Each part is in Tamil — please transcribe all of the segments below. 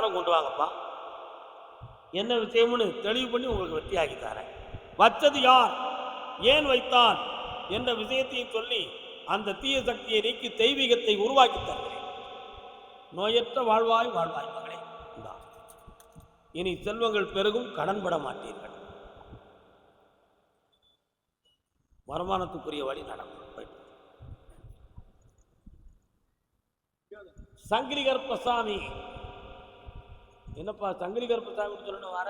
ஆதாரம் கொண்டு வாங்கப்பா, என்ன விஷயம்னு தெளிவு பண்ணி உங்களுக்கு வெற்றி ஆகி தரேன். வச்சது யார், ஏன் வைத்தான் என்ற விஷயத்தையும் சொல்லி அந்த தீய சக்தியை நீக்கி தெய்வீகத்தை உருவாக்கி தருகிறேன். நோயற்ற வாழ்வாய் வாழ்வாய் மகளே. இனி செல்வங்கள் பெருகும், கடன்பட மாட்டீர்கள், வருமானத்துக்குரிய வழி நடக்கும். சங்கிலி கருப்பசாமி, என்னப்பா சங்கிலி கருப்பசாமி சொல்லணும் வர?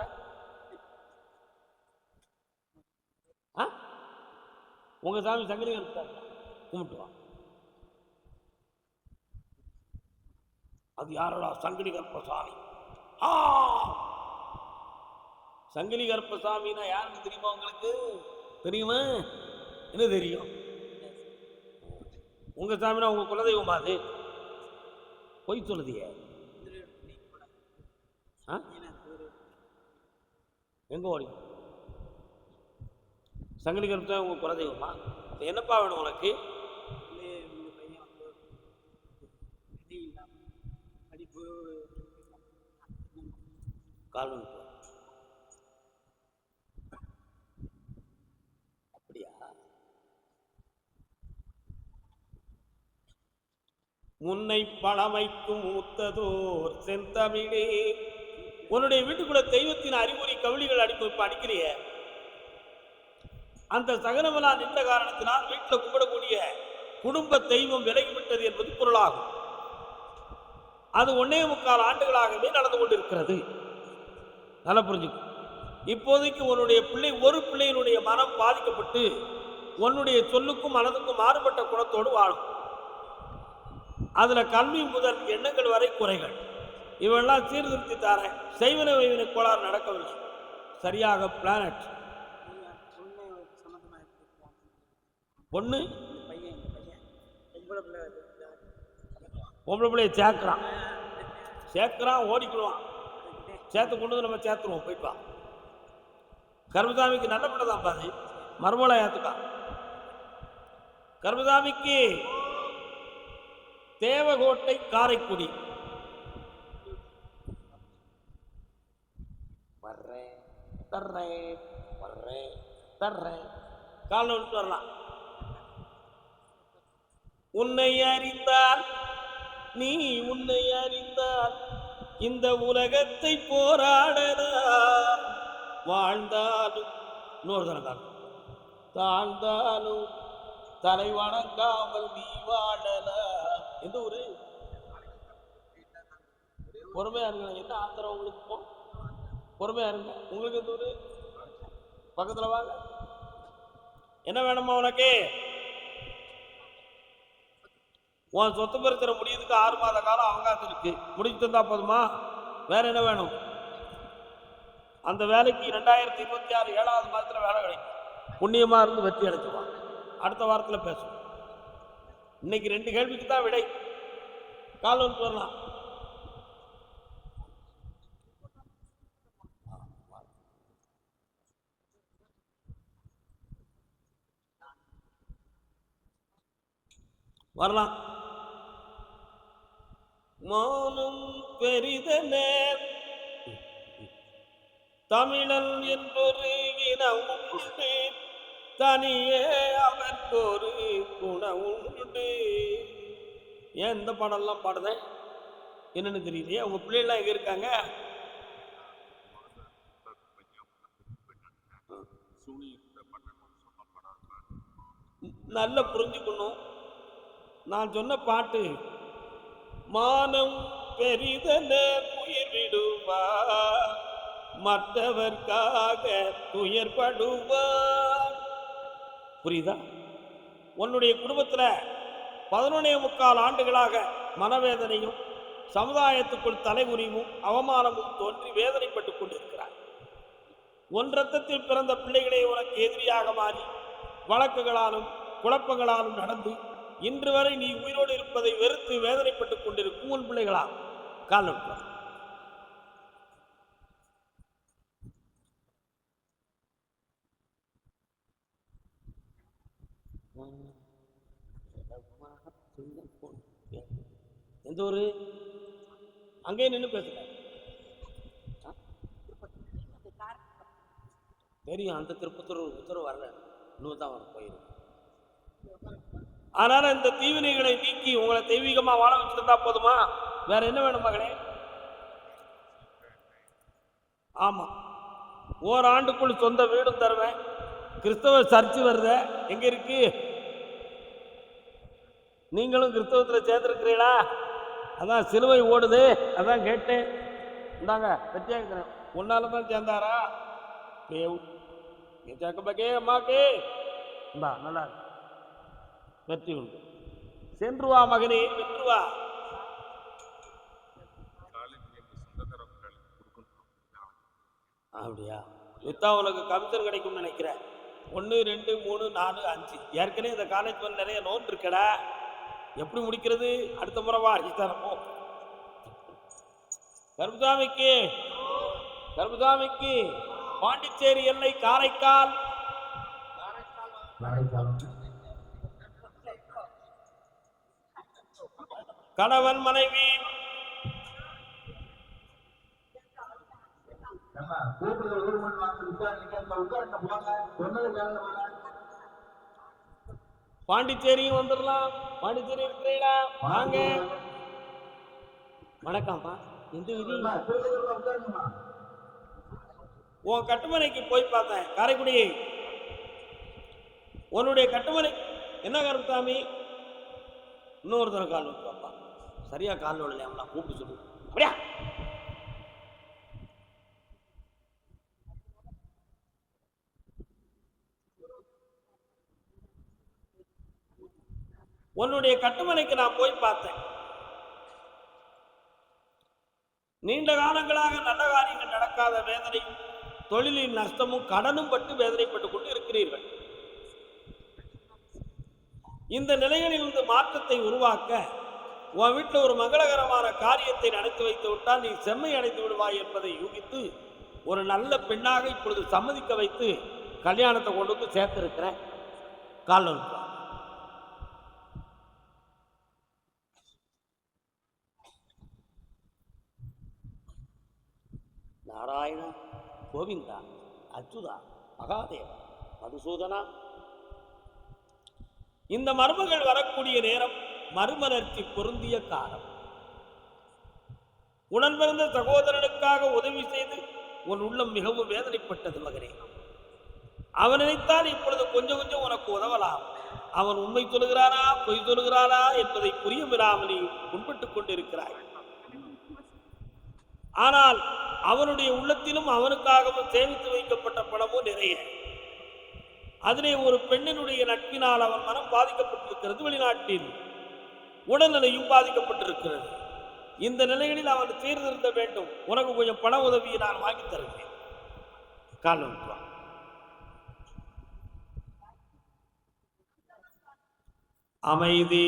உங்க சாமி சங்கிலி கருப்பசாமி கும்பிட்டு வா. அது யாரோட சங்கிலி கருப்பசாமி? சங்கிலி கருப்பசாமின்னா யாருன்னு தெரியுமா உங்களுக்கு? தெரியுமா? என்ன தெரியும்? உங்க சாமினா உங்க குலதெய்வமா? அது பொய் சொல்லுதியே. எங்க ஓடி? சங்கிலி கருப்பசாமி உங்க குலதெய்வமா? என்னப்பா வேணும் உனக்கு? கால் அப்படியா? முன்னை பழமைக்கும் மூத்ததோர் செந்தமிழே, உன்னுடைய வீட்டுக்குள்ள தெய்வத்தின் அறிகுறி கவிழிகள் அடிக்கிறிய அந்த சகனமலா நின்ற காரணத்தினால் வீட்டில் கும்பிடக்கூடிய குடும்ப தெய்வம் விலகிவிட்டது என்பது பொருளாகும். அது 1.25 ஆண்டுகளாகவே நடந்து கொண்டிருக்கிறது. நல்லா புரிஞ்சுக்கும். இப்போதைக்கு உன்னுடைய பிள்ளை, ஒரு பிள்ளையினுடைய மனம் பாதிக்கப்பட்டு உன்னுடைய சொல்லுக்கும் மனதுக்கும் மாறுபட்ட குணத்தோடு வாழும். அதுல கல்வி முதல் எண்ணங்கள் வரை குறைகள், இவெல்லாம் சீர்திருத்தி தாரேன். செய்வன வைவின கோளாறு நடக்கவில்லை. சரியாக பிளானட் பொண்ணு பொம்பளை பிள்ளைய சேர்க்கிறான் ஓடிக்கிடுவான். சேர்த்து கொண்டு வந்து நம்ம சேர்த்துருவோம், போய்ப்பா. கருமசாமிக்கு நல்ல பிள்ளை தான் பாரு, மறுமலை ஏத்துக்கா. கருமசாமிக்கு தேவகோட்டை காரைக்குடி. வர்றேன் தர்றேன் வர்றேன் தர்றேன், காலில் விட்டு வரலாம். உன்னை அறிந்தால் நீ உன்னை அறிந்தால் இந்த உலகத்தை போராடலாம். வாழ்ந்தாலும் இன்னொரு தரம் தாழ்ந்தாலும் தலை வணங்காமல் நீ வாழலாம். எந்த ஊரு? பொறுமையா இருங்க. என்ன ஆத்திரம் உங்களுக்கு? பொறுமையா இருங்க. உங்களுக்கு எந்த ஊரு? பக்கத்துல வாங்க. என்ன வேணுமா உனக்கு? உன் சொத்து பிரச்சனை முடியுதுக்கு 6 மாத காலம் அவகாசம் இருக்கு, முடிச்சு தந்தா போதுமா? வேற என்ன வேணும்? அந்த வேலைக்கு 2026 7வது மாதத்துல வேலை கிடைக்கும். புண்ணியமா இருந்து வெற்றி அடைச்சுவான். அடுத்த வாரத்தில் பேசும். இன்னைக்கு 2 கேள்விக்கு தான் விடை. கால் வந்து வரலாம். வரலாம். மௌனம் பெரிதன தமிழன் என்பொரு இனம் உண்டு, தனியே அவர்க்கொரு குணம் உண்டு. ஏன் இந்த பாடலாம் பாடுதேன் என்னன்னு தெரியலையே. உங்க பிள்ளைகள்லாம் எங்க இருக்காங்க? நல்ல புரிஞ்சுக்கணும். நான் சொன்ன பாட்டு, மானம் பெரிதன உயிர் விடுவார், மற்றவர்க்காக துயர்படுவார். புரியுதா? உன்னுடைய குடும்பத்துல 11.25 ஆண்டுகளாக மனவேதனையும் சமுதாயத்துக்குள் தலைகுனிவும் அவமானமும் தோன்றி வேதனைப்பட்டுக் கொண்டிருக்கிறார். உன் ரத்தத்தில் பிறந்த பிள்ளைகளே உனக்கு எதிரியாக மாறி வழக்குகளாலும் குழப்பங்களாலும் நடந்து இன்று வரை நீ உயிரோடு இருப்பதை வெறுத்து வேதனைப்பட்டுக் கொண்டிருக்கும் உன் பிள்ளைகளா காலம். எந்த ஒரு அங்கேயே நின்று பேசுறேன். தெரியும், அந்த திருப்பத்தூர் உத்தரவு வரல, இன்னும் தான் வர போயிருக்கு. அதனால இந்த தீவினைகளை நீக்கி உங்களை தெய்வீகமா வாழ வச்சிருந்தா போதுமா? வேற என்ன வேணும் மகளே? ஆமா, ஓராண்டுக்குள் சொந்த வீடும் தருவேன். கிறிஸ்தவ சர்ச்சு வருத, எங்க இருக்கு? நீங்களும் கிறிஸ்தவத்தில் சேர்ந்திருக்கிறீங்களா? அதான் சிலுவை ஓடுது, அதான் கேட்டேன். இந்தாங்க வெற்றியா இருக்கிறேன். உன்னாலதான் சேர்ந்தாரா? பகே அம்மாக்கே இந்தா நல்லா வெற்றி உண்டு. சென்று வா மகனே, வென்று வா. அப்படியா? வித்தா உனக்கு கமிஷன் கிடைக்கும் நினைக்கிறேன். 1 2 3 4 5 ஏற்கனவே இந்த காலேஜ் வந்து நிறைய நோட் இருக்கடா. எப்படி முடிக்கிறது? அடுத்த முறை வா, அடித்தாரப்போ. கருப்புசாமிக்கு கருப்புசாமிக்கு பாண்டிச்சேரி எல்லை காரைக்கால். கணவன் மனைவி பாண்டிச்சேரியும் வந்துடலாம். பாண்டிச்சேரி இருக்கிறீங்களா? வாங்க. வணக்கம்ப்பா. எந்த விதி? உன் கட்டுமனைக்கு போய் பார்த்தேன், காரைக்குடி. உன்னுடைய கட்டுமனை என்ன கருப்புசாமி? இன்னொரு தரம் கால் வைப்பாப்பா. சரியா கால் விடலையா? கூப்பிட்டு சொல்லு. அப்படியா? உன்னுடைய கட்டுமனைக்கு நான் போய் பார்த்தேன். நீண்ட காலங்களாக நல்ல காரியங்கள் நடக்காத வேதனையும், தொழிலின் நஷ்டமும், கடனும் பட்டு வேதனைப்பட்டு கொண்டு இருக்கிறீர்கள். இந்த நிலைகளில் இருந்து மாற்றத்தை உருவாக்க உன் வீட்டில் ஒரு மங்களகரமான காரியத்தை நடத்தி வைத்து விட்டால் நீ செம்மை அடைந்து விடுவாய் என்பதை யூகித்து ஒரு நல்ல பெண்ணாக இப்பொழுது சம்மதிக்க வைத்து கல்யாணத்தை கொண்டு வந்து சேர்த்திருக்கிறேன். கால் நாராயண, கோவிந்தா, அச்சுதா, மகாதேவா, மதுசூதனா. இந்த மர்மங்கள் வரக்கூடிய நேரம் மறுமலர்ச்சி பொருந்திய காலம். உடன் பிறந்த சகோதரனுக்காக உதவி செய்து உன் உள்ளம் மிகவும் வேதனைப்பட்டது மகனே. அவன் நினைத்தால் இப்பொழுது கொஞ்சம் கொஞ்சம் உனக்கு உதவலாம். அவன் உண்மை சொல்கிறாரா பொய் சொல்கிறாரா என்பதை புரிய விடாமல் நீ முன்பட்டுக் கொண்டிருக்கிறாய். ஆனால் அவனுடைய உள்ளத்திலும் அவனுக்காகவும் சேமித்து வைக்கப்பட்ட பணமும் நிறைய. அதிலே ஒரு பெண்ணினுடைய நட்பினால் அவன் மனம் பாதிக்கப்பட்டிருக்கிறது. வெளிநாட்டில் உடல்நிலையும் பாதிக்கப்பட்டிருக்கிறது. இந்த நிலைகளில் அவன் சீர்திருத்த வேண்டும். உனக்கு கொஞ்சம் பண உதவியை நான் வாங்கி தருகிறேன். காலம் அமைதி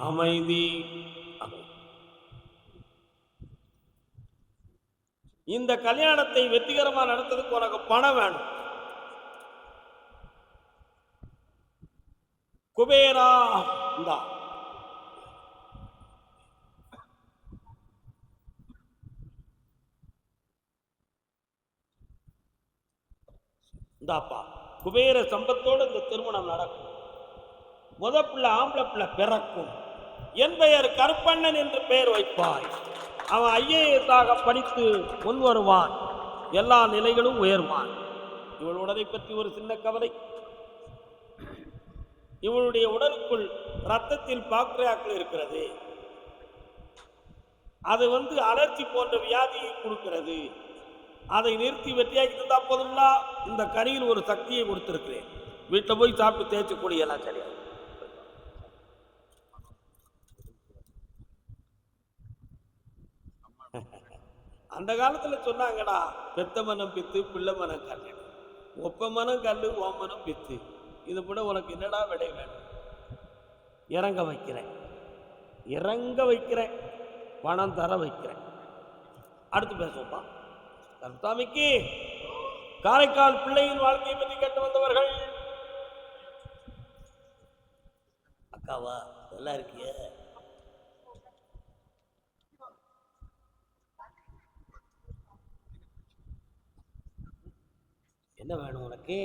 அமைதி. இந்த கல்யாணத்தை வெற்றிகரமா நடத்துறதுக்கு உனக்கு பணம் வேணும். குபேரா இந்தாப்பா, குபேர சம்பத்தோடு இந்த திருமணம் நடக்கும். முத பிள்ளை ஆம்பளை பிள்ளை பிறக்கும். என் பெயர் கருப்பண்ணன் என்று பெயர் வைப்பாய். அவன் ஐஏஎஸ் படித்து முன் வருவான். எல்லா நிலைகளும் உயர்வான். இவள் உடலை பற்றி ஒரு சின்ன கவலை. இவளுடைய உடலுக்குள் ரத்தத்தில் பாக்டீரியாக்கள் இருக்கிறது. அது அலர்ஜி போன்ற வியாதியை கொடுக்கிறது. அதை நிறுத்தி வெற்றியாக்கி இருந்தா போதும்னா இந்த கனியில் ஒரு சக்தியை கொடுத்திருக்கிறேன். வீட்டில் போய் சாப்பிட்டு தேய்ச்சக்கூடிய எல்லாம் சரியாது. அந்த காலத்துல சொன்னாங்கடா, பெத்த மனம் பித்து பிள்ளை மனம் கல்லு, ஒப்ப மனம் கல்லு ஓமனம் பித்து. இது கூட உனக்கு என்னடா விடை வேணும்? இறங்க வைக்கிறேன், இறங்க வைக்கிறேன், பணம் தர வைக்கிறேன். அடுத்து பேசுவோம்ப்பா. கருத்தாமிக்கு காரைக்கால் பிள்ளையின் வாழ்க்கையை பற்றி கேட்டு வந்தவர்கள். அக்காவா நல்லா இருக்கிய? என்ன வேணும் உனக்கு?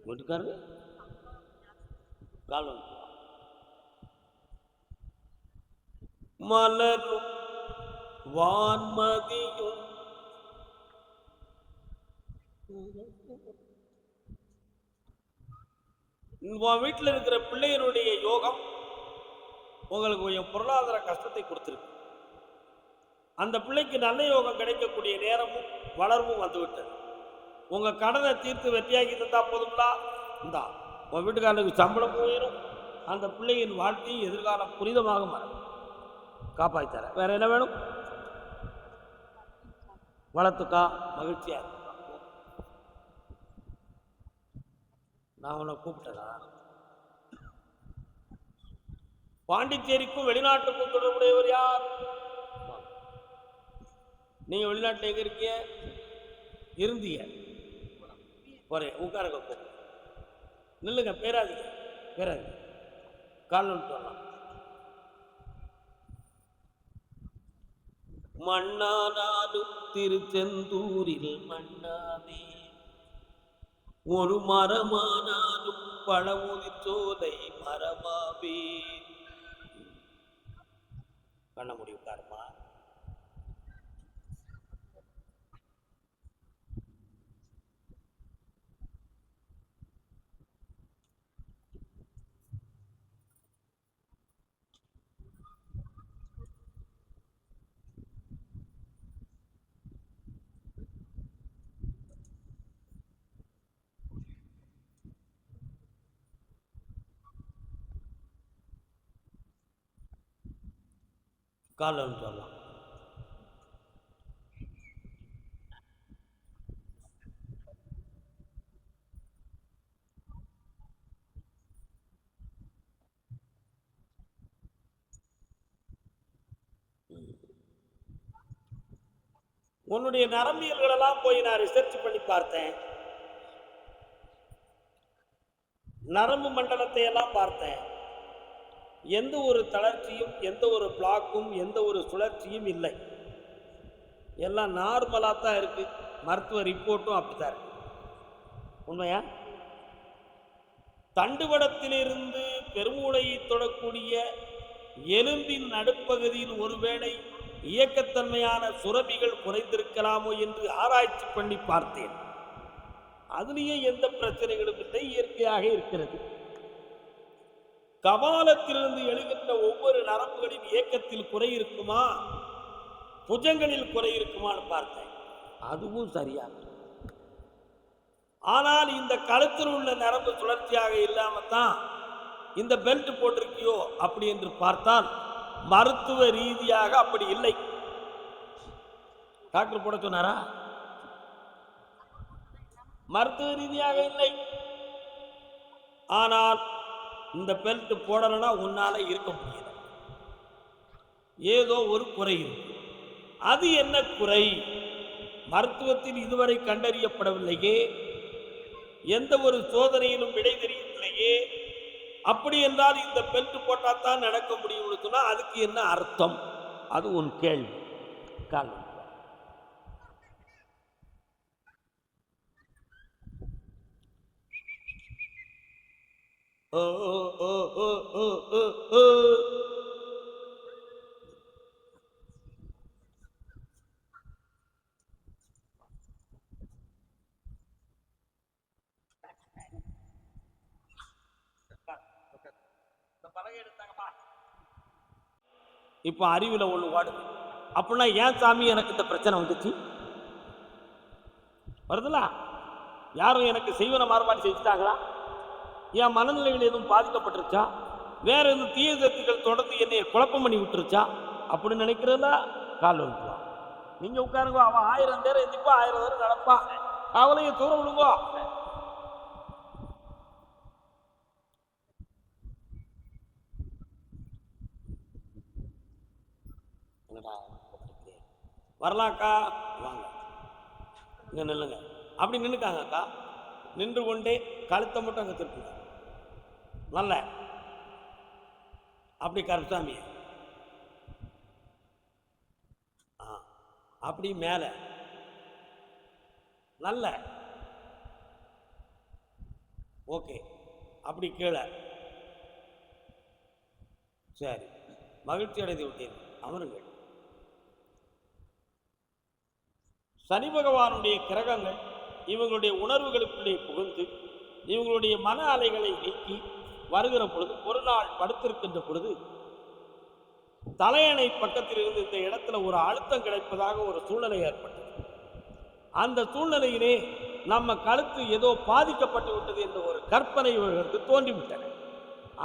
வீட்டுக்காரரு கால் மலரும் வான்மதியும் உன் வீட்டில் இருக்கிற பிள்ளைகளுடைய யோகம் உங்களுக்கு கொஞ்சம் பொருளாதார கஷ்டத்தை கொடுத்துருக்கு. அந்த பிள்ளைக்கு நல்ல யோகம் கிடைக்கக்கூடிய நேரமும் வளர்வும் வந்துவிட்டது. உங்க கடனை தீர்த்து வெற்றியாக்கி தந்தா போதுங்களா? இந்தா உன் வீட்டுக்காரனுக்கு சம்பளம் போயிடும், அந்த பிள்ளையின் வாழ்க்கையும் எதிர்காலம் புனிதமாக மாறும். காப்பாற்றித்தர. வேற என்ன வேணும்? வளர்த்துக்கா, மகிழ்ச்சியா இருக்கு. நான் உன்னை கூப்பிட்டேனா? பாண்டிச்சேரிக்கும் வெளிநாட்டுக்கும் தொடர்புடையவர் யார்? நீங்க வெளிநாட்டில் எங்க இருக்கீங்க? இருந்தீங்க. ஒரே உட்காருங்க, நில்லுங்க, பேராதீங்க, பேராதீங்க, கால் சொல்லலாம். மண்ணானாலும் திருச்செந்தூரில் மண்ணாவே, ஒரு மரமானாலும் பழமுதி சோலை மரமாவே. பண்ண முடியும் காரமா? காலம் சொல்லலாம். உன்னுடைய நரம்பியல்கள் எல்லாம் போய் நான் ரிசர்ச் பண்ணி பார்த்தேன். நரம்பு மண்டலத்தை எல்லாம் பார்த்தேன். எந்த ஒரு தளர்ச்சியும், எந்த ஒரு பிளாக்கும், எந்த ஒரு சுழற்சியும் இல்லை. எல்லாம் நார்மலாக தான் இருக்கு. மருத்துவ ரிப்போர்ட்டும் அப்படித்தான் இருக்கு. உண்மையா? தண்டுவடத்திலிருந்து பெருமூளையை தொடக்கூடிய எலும்பின் நடுப்பகுதியில் ஒருவேளை இயக்கத்தன்மையான சுரபிகள் குறைந்திருக்கலாமோ என்று ஆராய்ச்சி பண்ணி பார்த்தேன். அதுலேயே எந்த பிரச்சனைகளும் இல்லை, இயற்கையாக இருக்கிறது. கபாலத்திலிருந்து எழுகின்ற ஒவ்வொரு நரம்புகளின் இயக்கத்தில் குறை இருக்குமா, புஜங்களில் குறை இருக்குமான்னு பார்த்தேன். அதுவும் சரியாக. ஆனால் இந்த கழுத்தில் உள்ள நரம்பு சுழற்சியாக இல்லாமத்தான் இந்த பெல்ட் போட்டிருக்கியோ அப்படி என்று பார்த்தால் மருத்துவ ரீதியாக அப்படி இல்லை. டாக்டர் போட சொன்னாரா? மருத்துவ ரீதியாக இல்லை. ஆனால் இந்த பெல்ட் போடலைன்னா உன்னால இருக்க முடியல. ஏதோ ஒரு குறை இருக்கு. அது என்ன குறை? மருத்துவத்தில் இதுவரை கண்டறியப்படவில்லையே, எந்த ஒரு சோதனையிலும் விடை தெரியவில்லையே. அப்படி என்றால் இந்த பெல்ட் போட்டால் நடக்க முடியும்னு சொன்னா அதுக்கு என்ன அர்த்தம்? அது உன் கேள்வி. கால் ஓ ஓ ஓ ஓ ஓ ஓ ஓ இப்ப அறிவுல ஒண்ணு வாடுது. அப்படின்னா ஏன் சாமி எனக்கு இந்த பிரச்சனை வந்துச்சு? வருதுல? யாரும் எனக்கு செய்வன மாறுபாடு செஞ்சுட்டாங்களா? என் மனநிலைகள் எதுவும் பாதிக்கப்பட்டுருச்சா? வேற எதுவும் தீய சக்திகள் தொடர்ந்து என்னைய குழப்பம் பண்ணி விட்டுருச்சா அப்படின்னு நினைக்கிறதா? கால் வந்துக்கலாம். நீங்க உட்காருங்க. அவன் 1000 பேர் எந்திப்பா, 1000 பேர் நடப்பா. அவளையும் தூர விடுங்கோ. வரலாம்க்கா, வாங்க, இங்க நில்லுங்க. அப்படி நின்றுக்காங்க அக்கா. நின்று கொண்டே கழுத்தை மட்டும் அங்கே திருப்புங்க. நல்ல அப்படி கருப்சாமி அப்படி மேல நல்ல ஓகே, அப்படி கீழே. சரி, மகிழ்ச்சி அடைந்து விட்டீர்கள், அமருங்கள். சனி பகவானுடைய கிரகங்கள் இவங்களுடைய உணர்வுகளுக்குள்ளே புகுந்து இவங்களுடைய மன அலைகளை நீக்கி வருகிற பொழுது, ஒரு நாள் படுத்திருக்கின்ற பொழுது தலையணை பக்கத்தில் இருந்து இந்த இடத்துல ஒரு அழுத்தம் கிடைப்பதாக ஒரு சூழ்நிலை ஏற்பட்டது. அந்த சூழ்நிலையிலே நம்ம கழுத்து ஏதோ பாதிக்கப்பட்டு விட்டது என்ற ஒரு கற்பனை இவர்களுக்கு தோன்றிவிட்டன.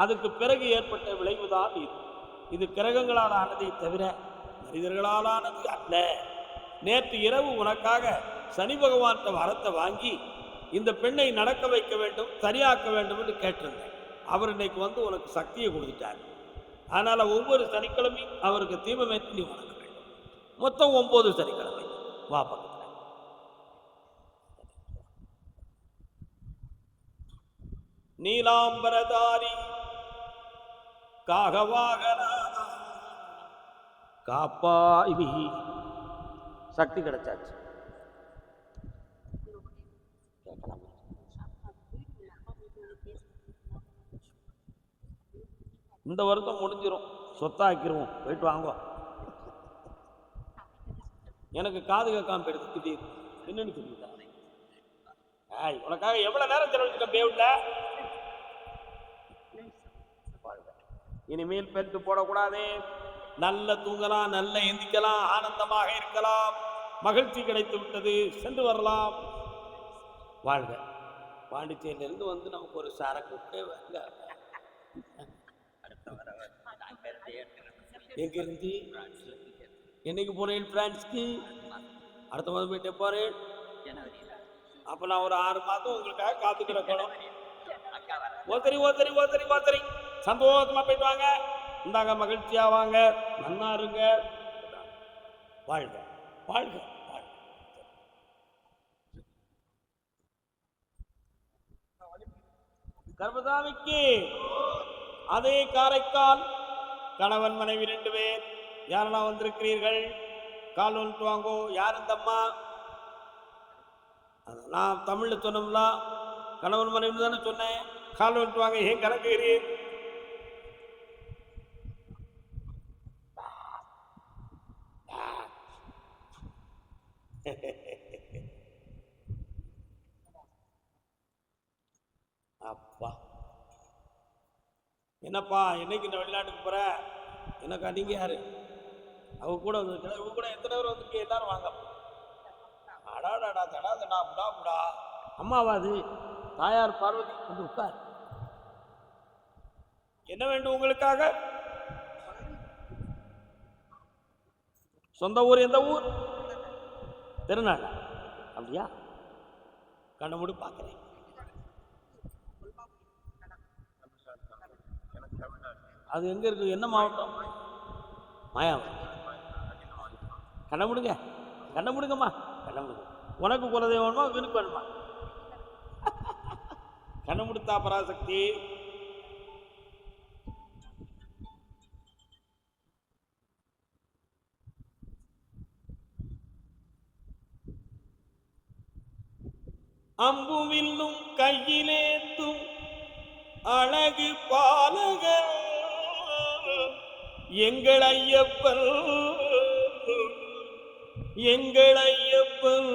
அதுக்கு பிறகு ஏற்பட்ட விளைவுதான் இது. இது கிரகங்களால் ஆனதை தவிர மனிதர்களால் ஆனது அல்ல. நேற்று இரவு உனக்காக சனி பகவான் வரத்தை வாங்கி இந்த பெண்ணை நடக்க வைக்க வேண்டும், சரியாக்க வேண்டும் என்று கேட்டிருந்தேன். அவர் இன்னைக்கு வந்து உனக்கு சக்தியை கொடுத்துட்டார். அதனால ஒவ்வொரு சனிக்கிழமையும் அவருக்கு தீபமேற்றி நீ வணங்க வேண்டும். மொத்தம் 9 சனிக்கிழமை. வா பக்கத்தில். நீலாம்பரதாரி காகவாகனா காப்பாய், சக்தி கிடைச்சாச்சு. இந்த வருஷம் முடிஞ்சிடும், சொத்தாக்கிடுவோம். போயிட்டு வாங்க. எனக்கு காது கேட்காம போயிடுது திடீர்னு. என்னன்னு சொல்லிட்டா உனக்காக எவ்வளவு நேரம் செலவழிச்சிட்ட பேவுல. இனிமேல் பெற்று போடக்கூடாது. நல்ல தூங்கலாம், நல்ல எந்திக்கலாம், ஆனந்தமாக இருக்கலாம். மகிழ்ச்சி கிடைத்து விட்டது, சென்று வரலாம். வாழ்க. பாண்டிச்சேரியிலிருந்து வந்து நமக்கு ஒரு சரக்கு எங்க இருந்து என்னைக்கு போறேன்? பிரான்ஸ்க்கு அடுத்த மாதம் போயிட்டே போறேன். அப்ப நான் ஒரு 6 மாதம் உங்களுக்காக காத்துக்கிற கோலம். ஓத்தரி ஓத்தரி ஓத்தரி ஓத்தரி. சந்தோஷமா போயிட்டு வாங்க. இந்தாங்க, மகிழ்ச்சியா வாங்க, நன்னா இருங்க. வாழ்க வாழ்க வாழ்க. கர்மசாமிக்கு அதே காரைக்கால் கணவன் மனைவி 2 பேர் யாரெல்லாம் வந்திருக்கிறீர்கள்? கால் வந்துட்டு வாங்கோ. யார் இந்த அம்மா? நான் தமிழ்ல சொன்னோம்ல, கணவன் மனைவி தானே சொன்னேன். கால் வந்துட்டு வாங்க. ஏன் கணக்குகிறீர்? அப்பா, என்னப்பா என்னைக்கு இந்த வெளிநாட்டுக்கு போற? என்னக்கா நீங்க யாரு? அவங்க கூட வந்து இவங்க கூட எத்தனை பேர் வந்து எல்லாரும் வாங்க. அடாடாடா தடாதடா புடா புடா. அம்மாவாது தாயார் பார்வதி வந்து உட்கார். என்ன வேண்டும் உங்களுக்காக? சொந்த ஊர் எந்த ஊர்? திருநாள். அப்படியா? கண்ண மூடி பார்க்கிறேன். அது எங்க இருக்கு? என்ன மாவட்டம்? மாயாவரம். கண்ண முடுங்க, கண்ண முடுங்கம்மா, கண்ண முடுங்க. உனக்கு குலதெய்வம் வேணுமா, வினுக்கு வேணுமா? கண்ண முடித்தா பராசக்தி. அம்புவில்லும் கையிலேத்தும் அழகு பாலகர் எங்கள் ஐயப்பன், எங்கள் ஐயப்பன்.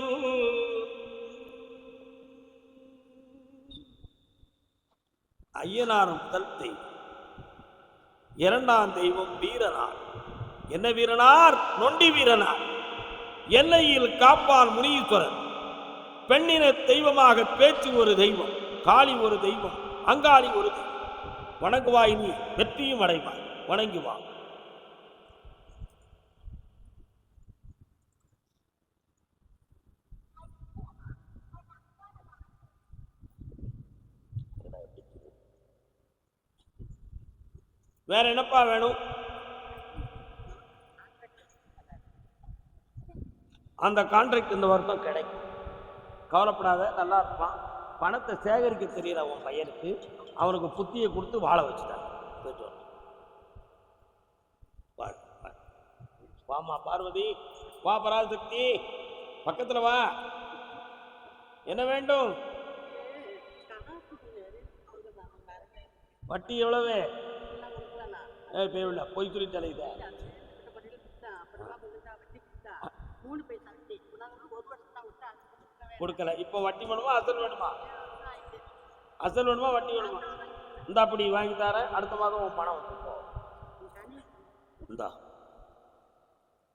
ஐயனார் முதல் தெய்வம். 2ஆம் தெய்வம் வீரனார். என்ன வீரனார்? நொண்டி வீரனார். எல்லையில் காப்பான் முனீஸ்வரன். பெண்ணின தெய்வமாக பேச்சு ஒரு தெய்வம், காளி ஒரு தெய்வம், அங்காளி ஒரு தெய்வம். வணங்குவாய், நீ வெற்றியும் அடைவாய். வணங்கி வா. வேற என்னப்பா வேணும்? அந்த கான்ட்ராக்ட் இந்த வருஷம் கிடைக்கும், கவலைப்படாத, நல்லா இருப்பான். பணத்தை சேகரிக்க தெரியல உன் பையனுக்கு. அவனுக்கு புத்தியை கொடுத்து வாழ வச்சுட்டாங்க. வாமா பார்வதி. வா பராசக்தி, பக்கத்துல வா. என்ன வேண்டும்? வட்டி எவ்வளவு? போய் சொல்லிட்டாலே இத கொடுக்கல. இப்போ வட்டி வேணுமா அசல் வேணுமா? அசல் வேணுமா வட்டி வேணுமா? இந்த அப்படி வாங்கி தர, அடுத்த மாதம் உன் பணம் வந்துருக்கோம். இந்தா.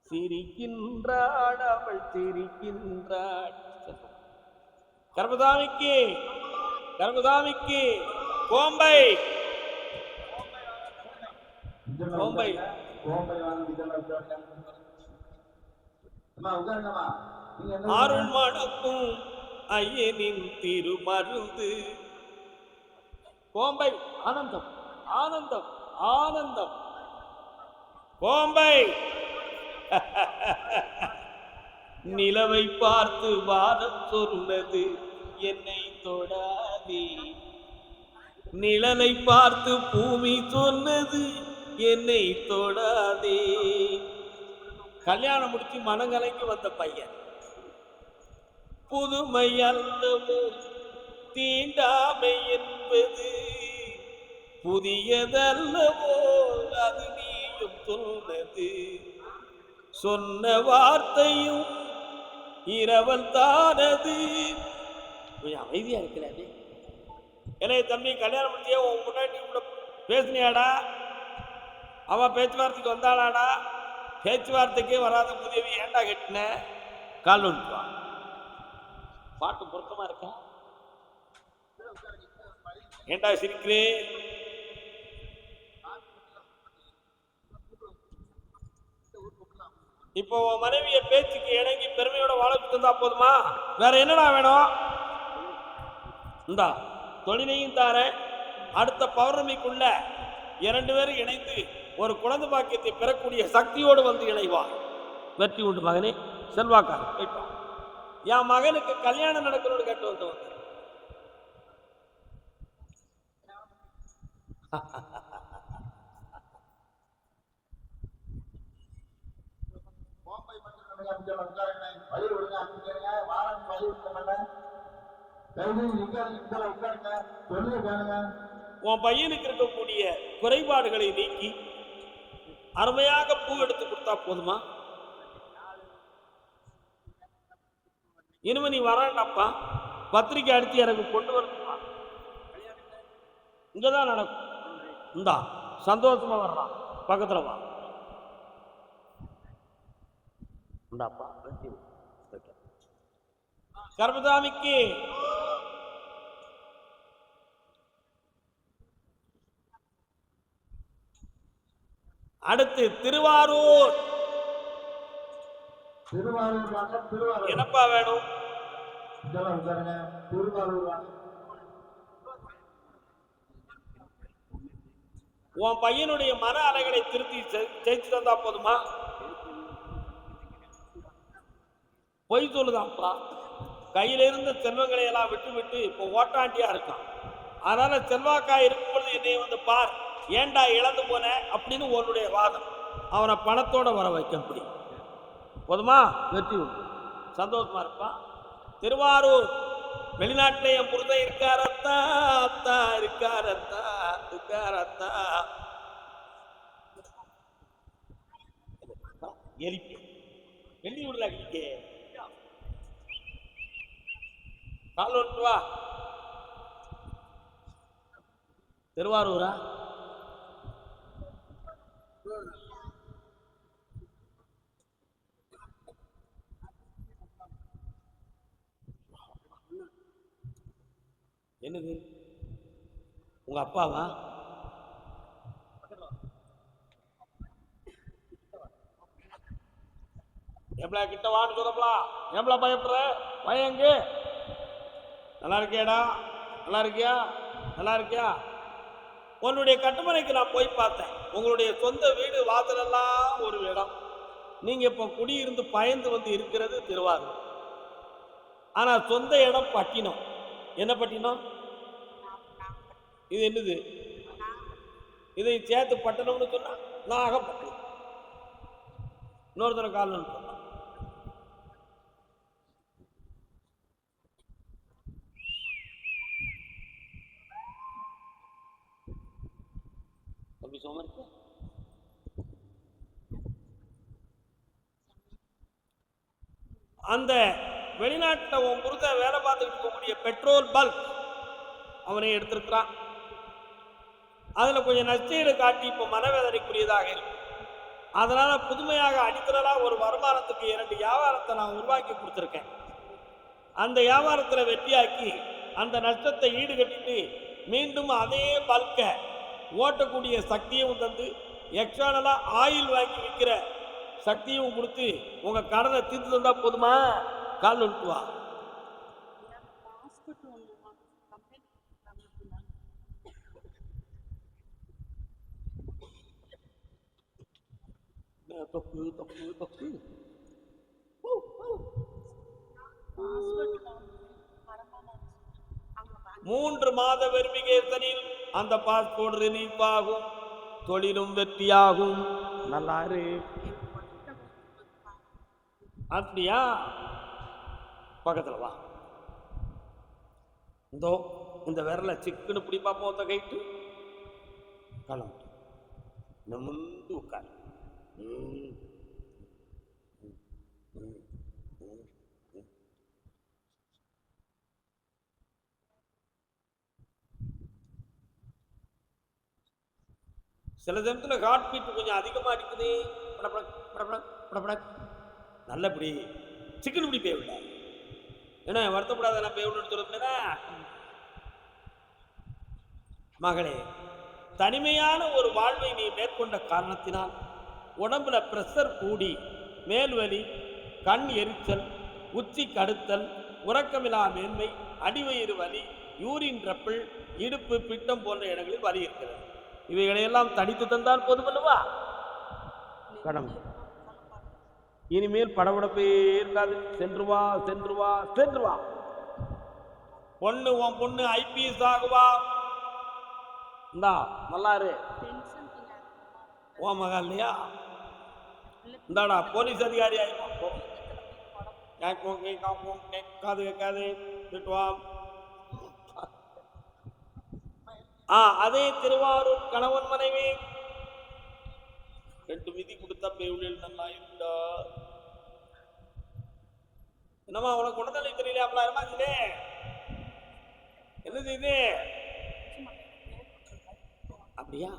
சிரிக்கின்றாள் அவள் சிரிக்கின்றாள். கர்மசாமிக்கு கர்மசாமிக்கு கோம்பை கோம்பை அருள் மணக்கும் ஐயனின் திருமருந்து. கோம்பை ஆனந்தம் ஆனந்தம் ஆனந்தம். கோம்பை நிலவை பார்த்து வாதம் சொன்னது என்னை தொடாதே, நிழலை பார்த்து பூமி சொன்னது என்னை தொடாதே. கல்யாணம் முடிச்சு மனங்கலைக்கு வந்த பையன், புதுமை அல்லவோ தீண்டாமை என்பது, புதியதல்லவோ அது நீயும் சொன்னது, சொன்ன வார்த்தையும் இரவல் தானது. கொஞ்சம் அமைதியா இருக்கிறாரு. ஏன்னா தம்பி கல்யாணம் முடிச்சியே உன் முன்னாடி கூட பேசினியாடா? அவன் பேச்சுவார்த்தைக்கு வந்தாளாடா? பேச்சுவார்த்தைக்கே வராத புதியவி ஏண்டா கட்டின? கால் வந்துட்டான். பாட்டு பொருத்தமா இருக்கா? ஏண்டா சிரிக்கிறே? இப்போ மனைவிய பேச்சுக்கு இணங்கி பெருமையோட வாழத்து தந்தா போதுமா? வேற என்னடா வேணும்? இந்தா தொழிலையும் தார. அடுத்த பௌர்ணமிக்குள்ள 2 பேரும் இணைந்து ஒரு குழந்தை பாக்கியத்தை பெறக்கூடிய சக்தியோடு வந்து இணைவார். வெற்றி உண்டு மகனே. செல்வாக்கா கேட்டோம். என் மகனுக்கு கல்யாணம் நடக்கணும்னு கேட்டு வந்தவங்க. உன் பையனுக்கு இருக்கக்கூடிய குறைபாடுகளை நீக்கி அருமையாக பூ எடுத்து கொடுத்தா போதுமா? இனிமே நீ வராண்டாப்பா, பத்திரிக்கை அடித்து எனக்கு கொண்டு வரணுமா? இங்கதான் நடக்கும். இந்தா சந்தோஷமா வர்றான், பக்கத்துல வா. இந்தாப்பா கர்மசாமிக்கு அடுத்து திருவாரூர். என்னப்பா வேணும்? உன் பையனுடைய மன அலைகளை திருத்தி ஜெயிச்சு தந்தா போதுமா? பொய் சொல்லுதான்ப்பா. கையில இருந்த செல்வங்களை எல்லாம் விட்டு விட்டு இப்போ ஓட்டாண்டியா இருக்கான். அதனால செல்வாக்கா இருக்கும் பொழுது என்னைய வந்து பார், ஏண்டா இழந்து போன அப்படின்னு உன்னுடைய வாதம். அவனை பணத்தோட வர வைக்க முடியும். போதுமா? வெற்றி உண்டு. சந்தோஷமா இருப்பான். திருவாரூர் வெளிநாட்டிலே என் புரித இருக்காரத்தா, அத்தா இருக்காரத்தா, இருக்காரத்தா. எரிக்க வெள்ளி விடல அடிக்க கால் ஒன்று வா. திருவாரூரா? என்னது உங்க அப்பாவா? எவ்வளோ கிட்ட வான்னு சொல்லப்பலா? எவ்வளோ பயப்படுற? பயங்க. நல்லா இருக்கியாடா? நல்லா இருக்கியா? நல்லா இருக்கியா? உன்னுடைய கட்டுமனைக்கு நான் போய் பார்த்தேன். உங்களுடைய சொந்த வீடு வாசலெல்லாம் ஒரு இடம். நீங்க இப்போ குடியிருந்து பயந்து வந்து இருக்கிறது திருவாரூர். ஆனா சொந்த இடம் பட்டினம். என்ன பட்டினம் இது? என்னது இதை சேர்த்து பட்டணம்னு சொன்னா நாகப்பட்டினம். இன்னொருத்தர காலம் சொன்னான் அப்படி சோமருக்கு அந்த வெளிநாட்டில் உன் புரித வேலை பார்த்துக்கிட்டு இருக்கக்கூடிய பெட்ரோல் பல்க் அவனை எடுத்திருக்கிறான். அதுல கொஞ்சம் நஷ்டீடு காட்டி இப்போ மனவேதனைக்குரியதாக இருக்கு. அதனால புதுமையாக அடித்தலா ஒரு வருமானத்துக்கு 2 வியாபாரத்தை நான் உருவாக்கி கொடுத்துருக்கேன். அந்த வியாபாரத்தில் வெற்றியாக்கி அந்த நஷ்டத்தை ஈடுகட்டிட்டு மீண்டும் அதே பல்க ஓட்டக்கூடிய சக்தியும் தந்து எக்ஸ்டர்னலா ஆயில் வாங்கி விற்கிற சக்தியும் கொடுத்து உங்க கடனை தீர்த்து தந்தா போதுமா? கால் விட்டுவா. தப்பு தப்பு தப்பு. 3 மாத வெரிஃபிகேஷனில் அந்த பாஸ்போர்ட் ரிலீஃப் ஆகும், தொழிலும் வெற்றியாகும். நல்லா இரு. அப்படியா? பக்கத்துல வா. இதோ இந்த விரல சிக்குன்னு பிடி பார்ப்போம். கைட்டு கிளம்பு. நிமிர்ந்து உட்கார். சில சமயத்தில் ஹார்ட் பீட் கொஞ்சம் அதிகமா இருக்குது. நல்லபடி சிக்கன் இப்படி பேவிட ஏன்னா வருத்தப்படாத நான் பேவிடன்னு சொல்லுறேன்னா. மகளே, தனிமையான ஒரு வாழ்வை நீ மேற்கொண்ட காரணத்தினால் உடம்புல பிரஷர் கூடி மேல்வலி, கண் எரிச்சல், உச்சி கடுத்தல், உறக்கமில்லா மேன்மை, அடிவயிறு வலி, யூரின் ரப்பிள், இடுப்பு, பிட்டம் போன்ற இடங்களில் வலி இருக்கிறது. இவைகளையெல்லாம் தனித்து தந்தால் போதுமல்லவா? கடமை. இனிமேல் படபடப்பே இருக்காது. சென்று வா சென்று வா சென்று வா. பொண்ணு உன் பொண்ணு IPS ஆகுவா. இந்தா நல்லாரு. ஓ மகா இல்லையா? இந்தாடா போலீஸ் அதிகாரி ஆயிடுவா. காது கேட்காது. அதே திருவாரூர் கணவன் மனைவி 2 விதி கொடுத்தா பேவுளில் நல்லா இருந்தா. என்னமா உனக்கு உடனே தெரியல? அப்பலாயிருமா? என்ன செய்து? அப்படியா?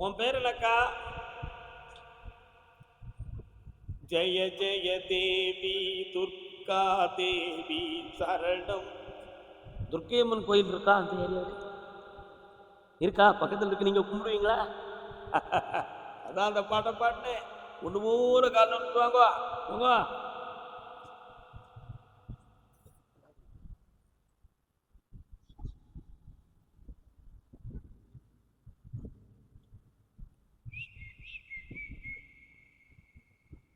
உன் பேர் என்னக்கா? ஜெய ஜெய தேவி துர்கா தேவி சரணம். துர்க்கையம்மன் கோயில் இருக்கா அந்த ஏரியாவில்? இருக்கா? பக்கத்தில் இருக்கு. நீங்க கும்பிடுவீங்களா? அதான் அந்த பாட்டை பாடினேன். ஒன்று மூணு காலம் வாங்க வாங்க.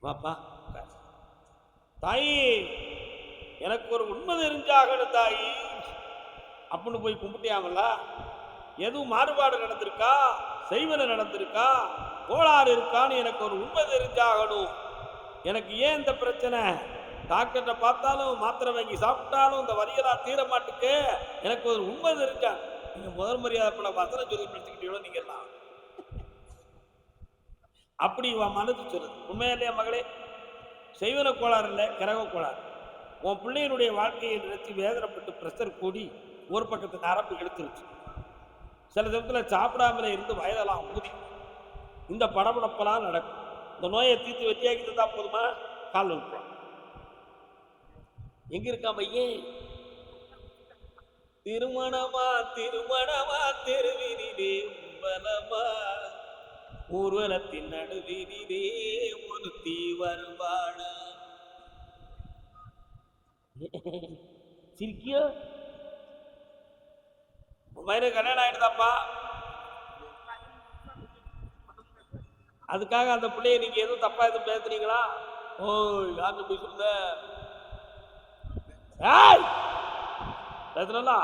வாப்பா தாயி, எனக்கு ஒரு உண்மை தெரிஞ்சாகணும் தாயி அப்படின்னு போய் கும்பிட்டியாமல்ல. எதுவும் மாறுபாடு நடந்திருக்கா, செய்வன நடந்திருக்கா, கோளாறு இருக்கான்னு எனக்கு ஒரு உண்மை தெரிஞ்சாகணும். எனக்கு ஏன் இந்த பிரச்சனை? டாக்டர்கிட்ட பார்த்தாலும் மாத்திரை வாங்கி சாப்பிட்டாலும் இந்த வரியெல்லாம் தீர மாட்டுக்கு. எனக்கு ஒரு உண்மை தெரிஞ்சா. நீங்க முதல் மரியாதை பட வசனம் சொல்லி படிச்சுக்கிட்டீங்களோ நீங்க எல்லாம் அப்படி மனது சொல்லுது. உண்மையா இல்லையா மகளே? செய்வன கோளாறு இல்லை, கிரக கோளாறு. உன் பிள்ளையினுடைய வாழ்க்கையை நினைச்சு வேதனைப்பட்டு பிரஷர் கூடி ஒரு பக்கத்து நரம்பு எடுத்துருச்சு. சில சமயத்தில் சாப்பிடாமல இருந்து வயதெல்லாம் ஊதி இந்த படபடப்பெல்லாம் நடக்கும். இந்த நோயை தீர்த்து வெற்றியாக்கி தந்தா போதுமா? கால் விட்டுறோம். எங்க இருக்கா பையன்? திருமணமா திருமணமா தெருவினிலே உம்பலமா ஊர்வலத்தின் நடுவினிலே ஒருத்தி வருவாள. சிரிக்கியோ? பையனுக்கு கல்யாணம் ஆயிடுதாப்பா. அதுக்காக அந்த பிள்ளைய நீங்க எதுவும் தப்பா எதுவும் பேசுறீங்களா? ஓ யாரு போய் சொல்ல பேசுறா